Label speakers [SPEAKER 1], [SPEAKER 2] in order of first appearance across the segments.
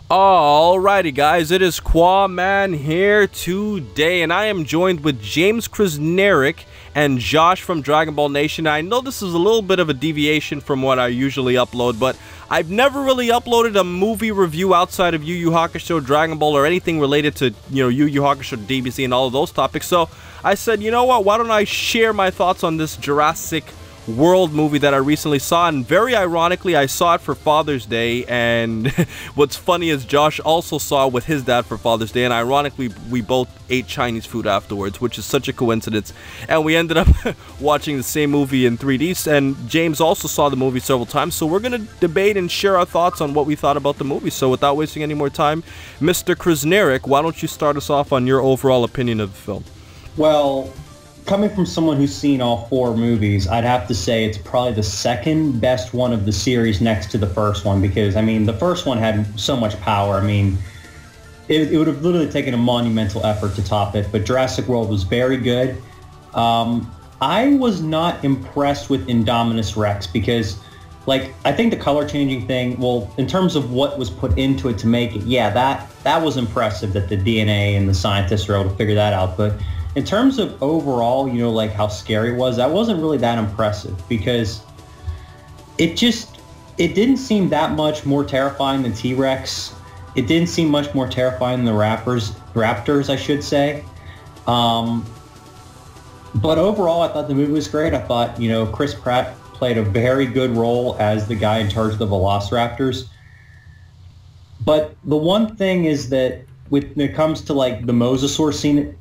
[SPEAKER 1] Alrighty guys, it is Qaaman here today, and I am joined with James Krznaric and Josh from Dragon Ball Nation. I know this is a little bit of a deviation from what I usually upload, but I've never really uploaded a movie review outside of Yu Yu Hakusho, Dragon Ball, or anything related to, Yu Yu Hakusho, DBZ, and all of those topics. So I said, you know what, why don't I share my thoughts on this Jurassic World movie that I recently saw, and very ironically I saw it for Father's Day, and what's funny is Josh also saw it with his dad for Father's Day, and ironically we both ate Chinese food afterwards, which is such a coincidence, and we ended up watching the same movie in 3D, and James also saw the movie several times, so we're gonna debate and share our thoughts on what we thought about the movie. So without wasting any more time, Mr. Krznaric, why don't you start us off on your overall opinion of the film?
[SPEAKER 2] Well, coming from someone who's seen all four movies, I'd have to say it's probably the second best one of the series next to the first one, because, I mean, the first one had so much power. I mean, it would have literally taken a monumental effort to top it, but Jurassic World was very good. I was not impressed with Indominus Rex because, like, I think the color changing thing, well, in terms of what was put into it to make it, yeah, that was impressive that the DNA and the scientists were able to figure that out, but in terms of overall, like how scary it was, that wasn't really that impressive because it didn't seem that much more terrifying than T-Rex. It didn't seem much more terrifying than the Raptors, I should say. But overall, I thought the movie was great. I thought, Chris Pratt played a very good role as the guy in charge of the Velociraptors. But the one thing is that when it comes to like the Mosasaur scene,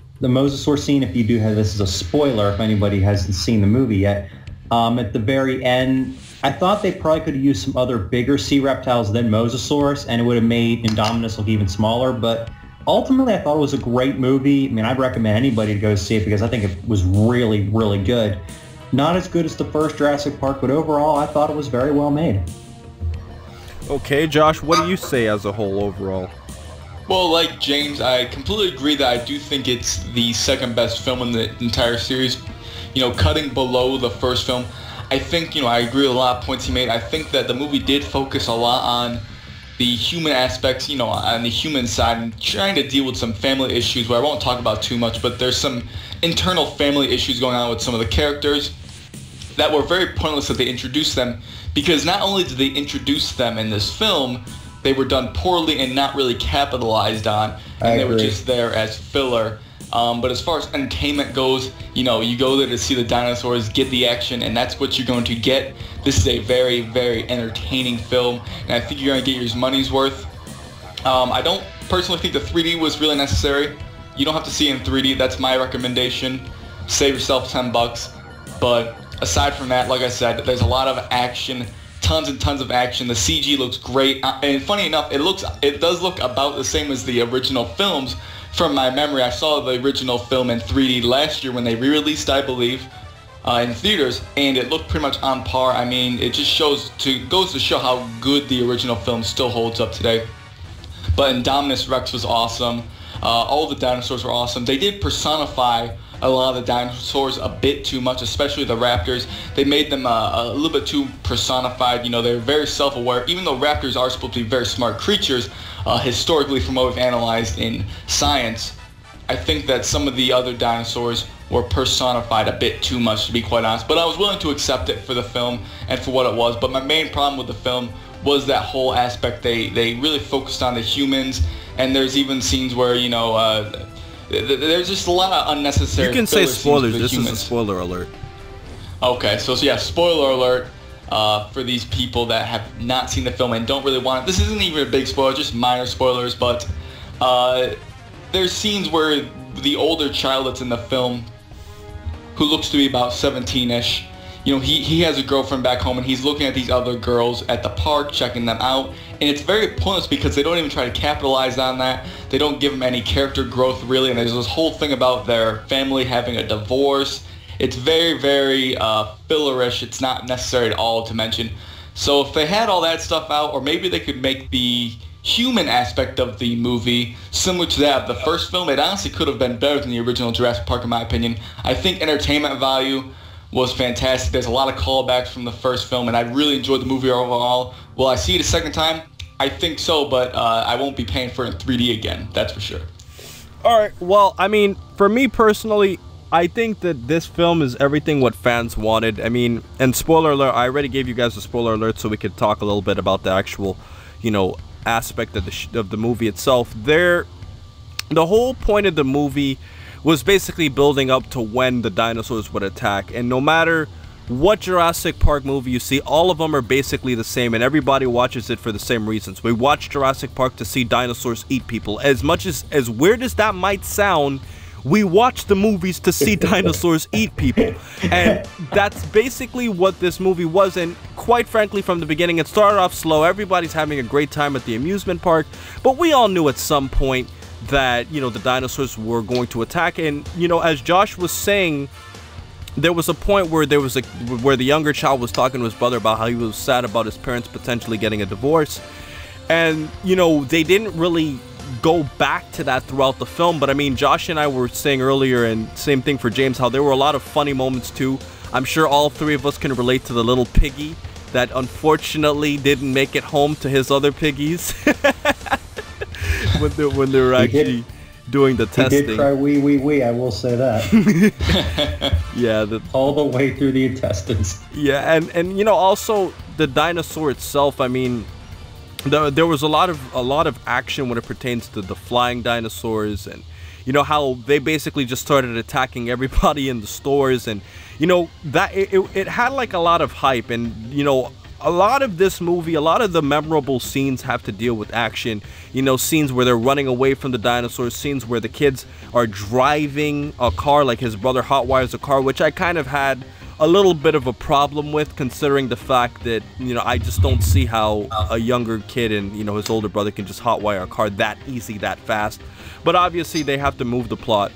[SPEAKER 2] if you do have, this is a spoiler if anybody hasn't seen the movie yet, at the very end, I thought they probably could have used some other bigger sea reptiles than Mosasaurus, and it would have made Indominus look even smaller, but ultimately I thought it was a great movie. I mean, I'd recommend anybody to go see it because I think it was really, really good. Not as good as the first Jurassic Park, but overall I thought it was very well made.
[SPEAKER 1] Okay, Josh, what do you say as a whole overall?
[SPEAKER 3] Well, like James, I completely agree that I do think it's the second best film in the entire series. Cutting below the first film. I think, I agree with a lot of points he made. I think that the movie did focus a lot on the human aspects, on the human side, and trying to deal with some family issues where I won't talk about too much, but there's some internal family issues going on with some of the characters that were very pointless that they introduced them, because not only did they introduce them in this film, they were done poorly and not really capitalized on, and they were just there as filler. But as far as entertainment goes, you go there to see the dinosaurs, get the action, and that's what you're going to get. This is a very, very entertaining film, and I think you're going to get your money's worth. I don't personally think the 3D was really necessary. You don't have to see it in 3D. That's my recommendation. Save yourself $10. But aside from that, like I said, there's a lot of action. Tons and tons of action. The CG looks great, and funny enough, it does look about the same as the original films. From my memory, I saw the original film in 3D last year when they re-released, I believe, in theaters, and it looked pretty much on par. I mean, it just goes to show how good the original film still holds up today. But Indominus Rex was awesome. All the dinosaurs were awesome. They did personify a lot of the dinosaurs a bit too much, especially the raptors. They made them a little bit too personified. They're very self-aware. Even though raptors are supposed to be very smart creatures, historically from what we've analyzed in science, I think that some of the other dinosaurs were personified a bit too much, to be quite honest. But I was willing to accept it for the film and for what it was. But my main problem with the film was that whole aspect. They really focused on the humans, and there's even scenes where, there's just a lot of unnecessary.
[SPEAKER 1] You can say spoilers. This
[SPEAKER 3] humans.
[SPEAKER 1] is a spoiler alert.
[SPEAKER 3] Okay, so yeah, spoiler alert for these people that have not seen the film and don't really want it. This isn't even a big spoiler, just minor spoilers, but there's scenes where the older child that's in the film, who looks to be about 17-ish, he has a girlfriend back home, and he's looking at these other girls at the park, checking them out, and it's very pointless because they don't even try to capitalize on that. They don't give them any character growth, really, and there's this whole thing about their family having a divorce. It's very, very fillerish. It's not necessary at all to mention. So if they had all that stuff out, or maybe they could make the human aspect of the movie similar to that of the first film, it honestly could have been better than the original Jurassic Park, in my opinion. I think entertainment value was fantastic. There's a lot of callbacks from the first film, and I really enjoyed the movie overall. Will I see it a second time? I think so, but I won't be paying for it in 3D again. That's for sure.
[SPEAKER 1] All right. Well, I mean, for me personally, I think that this film is everything what fans wanted. I mean, and spoiler alert, I already gave you guys a spoiler alert so we could talk a little bit about the actual, you know, aspect of the movie itself. The whole point of the movie was basically building up to when the dinosaurs would attack. And no matter what Jurassic Park movie you see, all of them are basically the same, and everybody watches it for the same reasons. We watch Jurassic Park to see dinosaurs eat people. As much as weird as that might sound, we watch the movies to see dinosaurs eat people. And that's basically what this movie was. And quite frankly, from the beginning, it started off slow. Everybody's having a great time at the amusement park, but we all knew at some point that, you know, the dinosaurs were going to attack. And, you know, as Josh was saying, there was a point where where the younger child was talking to his brother about how he was sad about his parents potentially getting a divorce. And, you know, they didn't really go back to that throughout the film. But I mean, Josh and I were saying earlier, and same thing for James, how there were a lot of funny moments too. I'm sure all three of us can relate to the little piggy that unfortunately didn't make it home to his other piggies when they were actually doing the testing.
[SPEAKER 2] He did cry wee wee wee, I will say that.
[SPEAKER 1] Yeah,
[SPEAKER 2] all the way through the intestines.
[SPEAKER 1] Yeah, and you know, also the dinosaur itself, I mean, there was a lot of action when it pertains to the flying dinosaurs, and you know how they basically just started attacking everybody in the stores, and you know that it had like a lot of hype. And you know, a lot of this movie, a lot of the memorable scenes have to deal with action. You know, scenes where they're running away from the dinosaurs, scenes where the kids are driving a car, like his brother hotwires a car, which I kind of had a little bit of a problem with, considering the fact that, you know, I just don't see how a younger kid and, you know, his older brother can just hotwire a car that easy, that fast. But obviously they have to move the plot.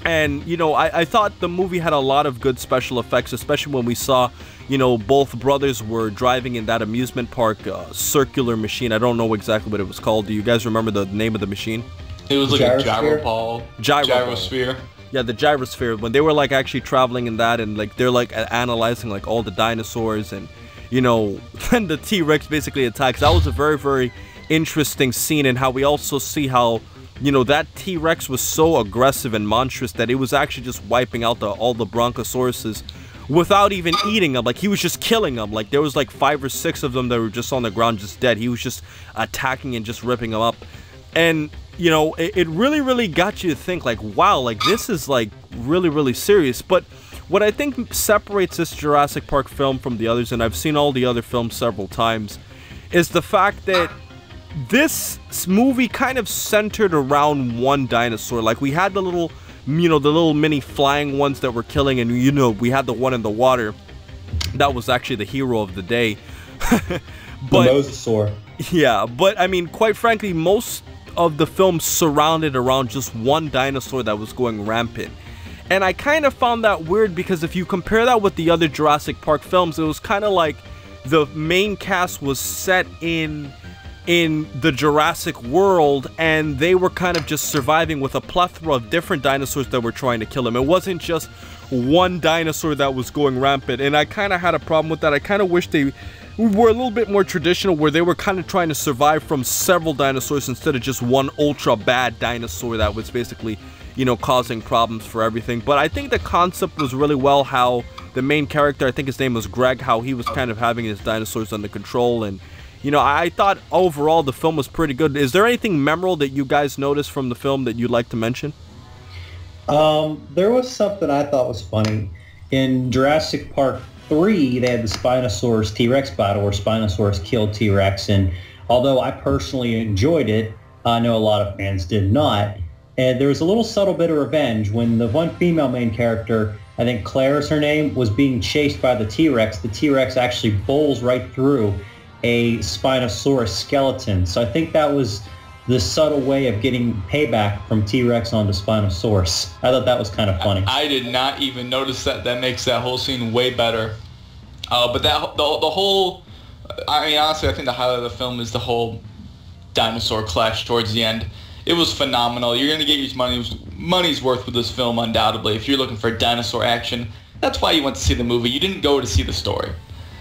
[SPEAKER 1] And, you know, I thought the movie had a lot of good special effects, especially when we saw, you know, both brothers were driving in that amusement park circular machine. I don't know exactly what it was called. Do you guys remember the name of the machine?
[SPEAKER 3] It was like a gyrosphere.
[SPEAKER 1] Yeah, the gyrosphere. When they were like actually traveling in that, and like they're like analyzing like all the dinosaurs, and you know, when the T-Rex basically attacks. That was a very, very interesting scene, and how we also see how, you know, that T-Rex was so aggressive and monstrous that it was actually just wiping out all the Brontosauruses without even eating them. Like, he was just killing them. Like, there was like 5 or 6 of them that were just on the ground just dead. He was just attacking and just ripping them up. And, you know, it really, really got you to think, like, wow, like, this is, like, really, really serious. But what I think separates this Jurassic Park film from the others, and I've seen all the other films several times, is the fact that this movie kind of centered around one dinosaur. Like, we had the little, you know, the little mini flying ones that were killing, and, you know, we had the one in the water. That was actually the hero of the day.
[SPEAKER 2] But, the mosasaur.
[SPEAKER 1] Yeah, but, I mean, quite frankly, most of the film surrounded around just one dinosaur that was going rampant. And I kind of found that weird, because if you compare that with the other Jurassic Park films, it was kind of like the main cast was set in the Jurassic world, and they were kind of just surviving with a plethora of different dinosaurs that were trying to kill them. It wasn't just one dinosaur that was going rampant, and I kind of had a problem with that. I kind of wish they were a little bit more traditional, where they were kind of trying to survive from several dinosaurs instead of just one ultra bad dinosaur that was basically, you know, causing problems for everything. But I think the concept was really well, how the main character, I think his name was Greg, how he was kind of having his dinosaurs under control. And, you know, I thought overall the film was pretty good. Is there anything memorable that you guys noticed from the film that you'd like to mention?
[SPEAKER 2] There was something I thought was funny. In Jurassic Park 3, they had the Spinosaurus T-Rex battle where Spinosaurus killed T-Rex, and although I personally enjoyed it, I know a lot of fans did not. And there was a little subtle bit of revenge when the one female main character, I think Claire is her name, was being chased by the T-Rex. The T-Rex actually bowls right through a Spinosaurus skeleton. So I think that was the subtle way of getting payback from T-Rex onto Spinosaurus. I thought that was kind of funny.
[SPEAKER 3] I did not even notice that. That makes that whole scene way better. But that the whole, I mean, honestly, I think the highlight of the film is the whole dinosaur clash towards the end. It was phenomenal. You're going to get your money's worth with this film, undoubtedly. If you're looking for dinosaur action, that's why you went to see the movie. You didn't go to see the story.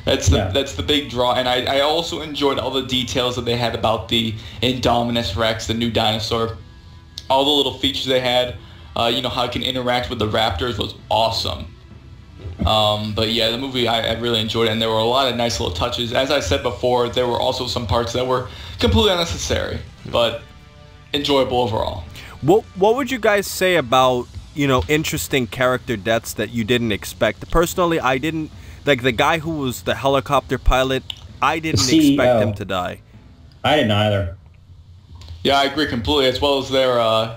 [SPEAKER 3] That's the big draw, and I also enjoyed all the details that they had about the Indominus Rex, the new dinosaur. All the little features they had, you know, how it can interact with the raptors was awesome. But yeah, the movie, I really enjoyed it, and there were a lot of nice little touches. As I said before, there were also some parts that were completely unnecessary, but enjoyable overall.
[SPEAKER 1] What would you guys say about, you know, interesting character deaths that you didn't expect? Personally, I didn't. Like, the guy who was the helicopter pilot, I didn't expect him to die.
[SPEAKER 2] I didn't either.
[SPEAKER 3] Yeah, I agree completely, as well as their, I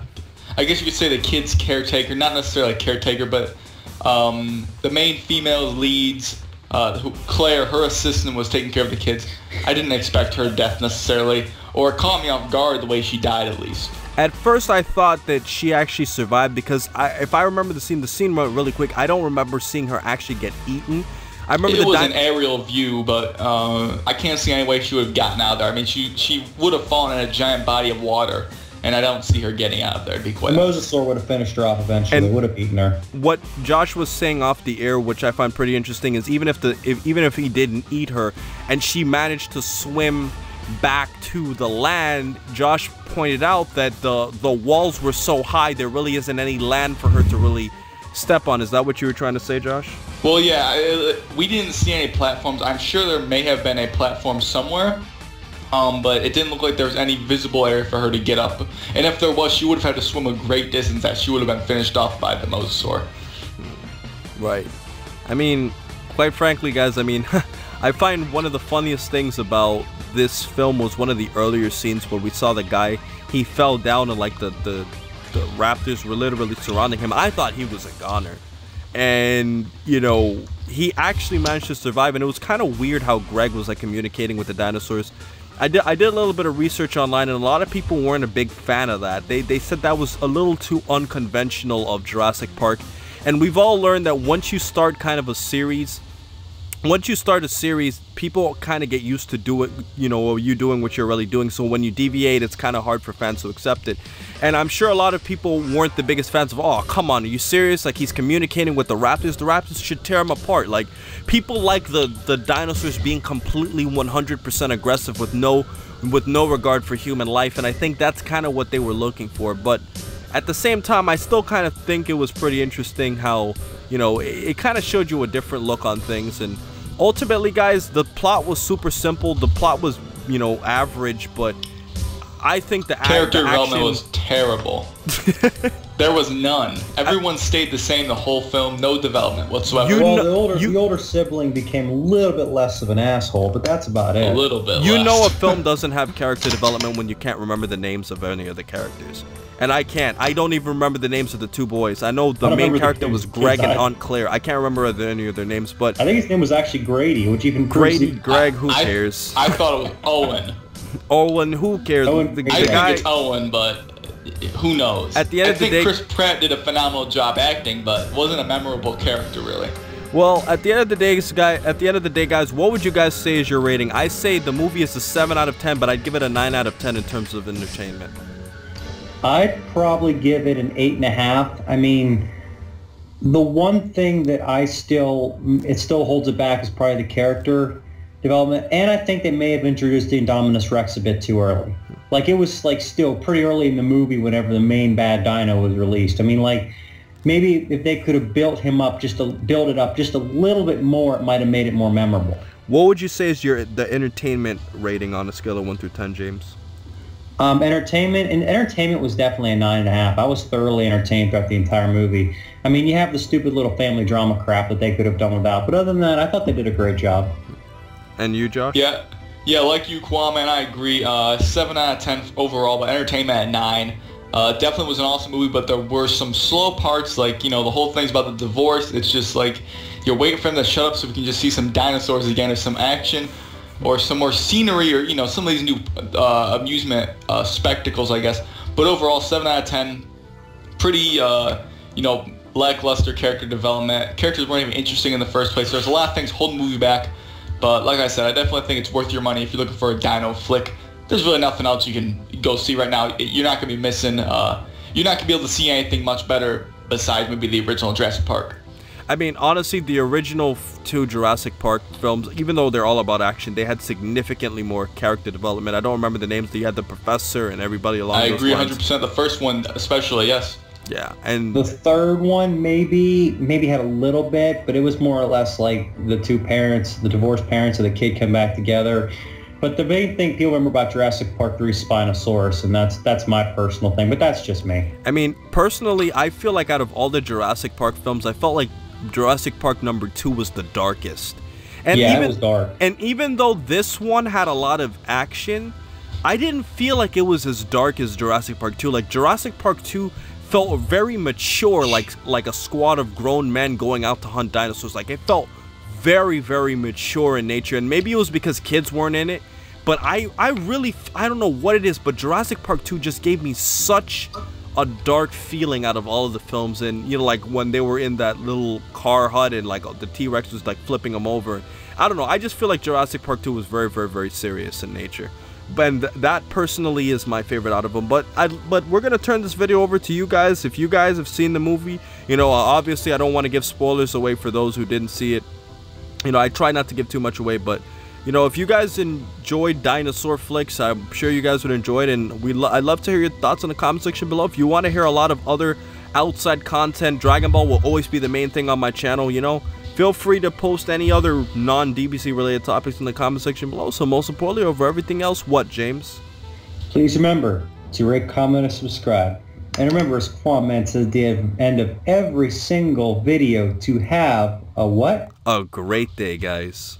[SPEAKER 3] guess you could say the kid's caretaker, not necessarily a caretaker, but the main female leads, Claire, her assistant, was taking care of the kids. I didn't expect her death necessarily, or it caught me off guard the way she died, at least.
[SPEAKER 1] At first, I thought that she actually survived because if I remember the scene went really quick. I don't remember seeing her actually get eaten. I remember
[SPEAKER 3] it was an aerial view, but I can't see any way she would have gotten out of there. I mean, she would have fallen in a giant body of water, and I don't see her getting out of there, to be quite honest.
[SPEAKER 2] The Mosasaur would have finished her off eventually. And would have eaten her.
[SPEAKER 1] What Josh was saying off the air, which I find pretty interesting, is even if he didn't eat her, and she managed to swim back to the land, Josh pointed out that the walls were so high there really isn't any land for her to really step on. Is that what you were trying to say, Josh?
[SPEAKER 3] Well, yeah, we didn't see any platforms. I'm sure there may have been a platform somewhere, but it didn't look like there was any visible area for her to get up. And if there was, she would have had to swim a great distance, that she would have been finished off by the Mosasaur.
[SPEAKER 1] Right. I mean, quite frankly, guys, I mean, I find one of the funniest things about this film was one of the earlier scenes where we saw the guy, he fell down and like the raptors were literally surrounding him. I thought he was a goner. And, you know, he actually managed to survive, and it was kind of weird how Greg was like communicating with the dinosaurs. I did a little bit of research online, and a lot of people weren't a big fan of that. They said that was a little too unconventional of Jurassic Park. And we've all learned that once you start kind of a series, people kind of get used to do it, you know, you doing what you're really doing. So when you deviate, it's kind of hard for fans to accept it. And I'm sure a lot of people weren't the biggest fans of, oh, come on, are you serious? Like, he's communicating with the raptors. The raptors should tear him apart. Like, people like the dinosaurs being completely 100% aggressive with no regard for human life. And I think that's kind of what they were looking for. But at the same time, I still kind of think it was pretty interesting how, you know, it kind of showed you a different look on things. And ultimately, guys, the plot was super simple. The plot was, you know, average, but I think the
[SPEAKER 3] character development was terrible. There was none. Everyone stayed the same the whole film. No development whatsoever.
[SPEAKER 2] The older sibling became a little bit less of an asshole, but that's about it.
[SPEAKER 3] A little bit
[SPEAKER 1] You
[SPEAKER 3] less.
[SPEAKER 1] know a film doesn't have character development when you can't remember the names of any of the characters. And I can't. I don't even remember the names of the two boys. I know the main character was Greg and Aunt Claire. I can't remember any of their names, but
[SPEAKER 2] I think his name was actually Grady, which even
[SPEAKER 1] Grady, Greg, who cares?
[SPEAKER 3] I thought it was Owen.
[SPEAKER 1] Owen, who cares?
[SPEAKER 3] I think it's Owen, but who knows?
[SPEAKER 1] At the end of the day,
[SPEAKER 3] I think Chris Pratt did a phenomenal job acting, but wasn't a memorable character really.
[SPEAKER 1] Well, at the end of the day, guys, what would you guys say is your rating? I say the movie is a 7 out of 10, but I'd give it a 9 out of 10 in terms of entertainment.
[SPEAKER 2] I'd probably give it an 8.5. I mean, the one thing that it still holds it back is probably the character development, and I think they may have introduced the Indominus Rex a bit too early. Like, it was like still pretty early in the movie whenever the main bad dino was released. I mean, like, maybe if they could have built it up just a little bit more, it might have made it more memorable.
[SPEAKER 1] What would you say is the entertainment rating on a scale of 1 through 10, James?
[SPEAKER 2] Entertainment was definitely a 9.5. I was thoroughly entertained throughout the entire movie. I mean, you have the stupid little family drama crap that they could have done without, but other than that, I thought they did a great job.
[SPEAKER 1] And you, Josh?
[SPEAKER 3] Yeah, like you, Qaaman, I agree. 7 out of 10 overall, but entertainment at 9. Definitely was an awesome movie, but there were some slow parts, like, you know, the whole thing's about the divorce. It's just like you're waiting for him to shut up so we can just see some dinosaurs again, or some action, or some more scenery, or, you know, some of these new amusement spectacles, I guess. But overall, 7 out of 10. Pretty, you know, lackluster character development. Characters weren't even interesting in the first place. There's a lot of things holding the movie back. But like I said, I definitely think it's worth your money if you're looking for a dino flick. There's really nothing else you can go see right now. You're not going to be missing, you're not going to be able to see anything much better besides maybe the original Jurassic Park.
[SPEAKER 1] I mean, honestly, the original two Jurassic Park films, even though they're all about action, they had significantly more character development. I don't remember the names. You had the professor and everybody along those lines.
[SPEAKER 3] I agree 100%. The first one especially, yes.
[SPEAKER 1] Yeah, and
[SPEAKER 2] the third one maybe had a little bit, but it was more or less like the two parents, the divorced parents of the kid come back together. But the main thing people remember about Jurassic Park 3 is Spinosaurus, and that's my personal thing, but that's just me.
[SPEAKER 1] I mean, personally, I feel like out of all the Jurassic Park films, I felt like Jurassic Park number 2 was the darkest. And
[SPEAKER 2] yeah,
[SPEAKER 1] even,
[SPEAKER 2] it was dark.
[SPEAKER 1] And even though this one had a lot of action, I didn't feel like it was as dark as Jurassic Park 2. Like, Jurassic Park 2 felt very mature, like a squad of grown men going out to hunt dinosaurs. Like, it felt very, very mature in nature, and maybe it was because kids weren't in it, but I don't know what it is, but Jurassic Park 2 just gave me such a dark feeling out of all of the films. And you know, like when they were in that little car hut and like the T-Rex was like flipping them over, I don't know, I just feel like Jurassic Park 2 was very, very, very serious in nature. And that personally is my favorite out of them. But we're gonna turn this video over to you guys. If you guys have seen the movie, you know, obviously I don't want to give spoilers away for those who didn't see it. You know, I try not to give too much away, but you know, if you guys enjoyed dinosaur flicks, I'm sure you guys would enjoy it, and I'd love to hear your thoughts in the comment section below. If you want to hear a lot of other outside content, Dragon Ball will always be the main thing on my channel, you know. Feel free to post any other non-DBC related topics in the comment section below. So most importantly, over everything else, what, James?
[SPEAKER 2] Please remember to rate, comment, and subscribe. And remember, as Qaaman says at the end of every single video, to have a what?
[SPEAKER 1] A great day, guys.